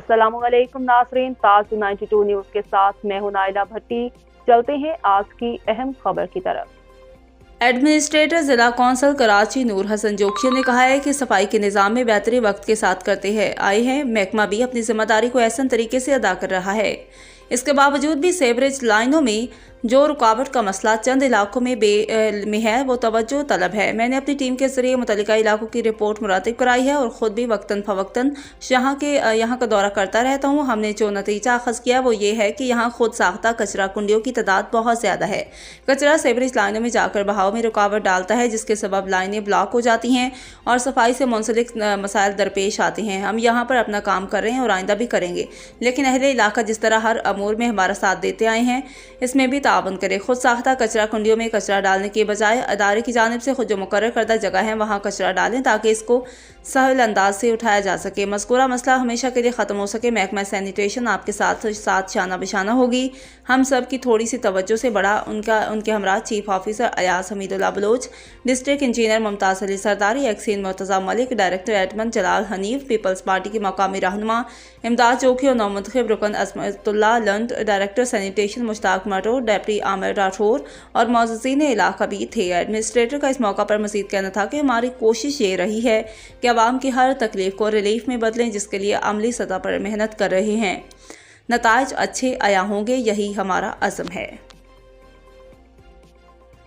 अस्सलाम वालेकुम नाज़रीन, ताज़ 92 न्यूज़ के साथ मैं हूं नाइला भट्टी। चलते हैं आज की अहम खबर की तरफ। एडमिनिस्ट्रेटर जिला कौंसल कराची नूर हसन जोशी ने कहा है कि सफाई के निज़ाम में बेहतरी वक्त के साथ करते हैं आए हैं। महकमा भी अपनी जिम्मेदारी को ऐसा तरीके से अदा कर रहा है। इसके बावजूद भी सेवरेज लाइनों में जो रुकावट का मसला चंद इलाकों में है वो तवज्जो तलब है। मैंने अपनी टीम के जरिए मुतल्लिका इलाकों की रिपोर्ट मुरातिब कराई है और ख़ुद भी वक्तन फवक्तन यहाँ का दौरा करता रहता हूँ। हमने जो नतीजा अखज़ किया वो ये है कि यहाँ खुद साख्ता कचरा कुंडियों की तादाद बहुत ज़्यादा है। कचरा सेवरेज लाइनों में जाकर बहाव में रुकावट डालता है, जिसके सबब लाइनें ब्लॉक हो जाती हैं और सफाई से मुंसलिक मसाइल दरपेश आते हैं। हम यहाँ पर अपना काम कर रहे हैं और आइंदा भी करेंगे, लेकिन अहले इलाका जिस तरह हर अमूर में हमारा साथ देते आए हैं इसमें भी ताउन करें। खुद साख्ता कचरा कुंडियों में कचरा डालने के बजाय अदारे की जानिब से खुद जो मुकर्रर करदा जगह है वहाँ कचरा डालें ताकि इसको सहल अंदाज से उठाया जा सके। मज़कूरा मसला हमेशा के लिए ख़त्म हो सके। महकमा सैनिटेशन आपके साथ शाना बिशाना होगी। हम सब की थोड़ी सी तवज्जो से बड़ा उनके हमरा chief officer Ayaz Hamidullah Baloch, district engineer Mumtaz Ali Sardari, XEN Murtaza Malik, director admin Jalal Hanif, Peoples Party की मकामी रहनुमा इमदाद चौकी और नौमुंतखब रुकन Asmatullah Lund, director sanitation Mushtaq Matto, deputy Amir Rathore और मौजूदीन इलाका भी थे। एडमिनिस्ट्रेटर का इस मौका पर मज़ीद कहना था कि हमारी कोशिश ये रही है कि आवाम की हर तकलीफ को रिलीफ में बदलें, जिसके लिए अमली सतह पर मेहनत कर रहे हैं। नताइज अच्छे आया होंगे, यही हमारा अज़्म है।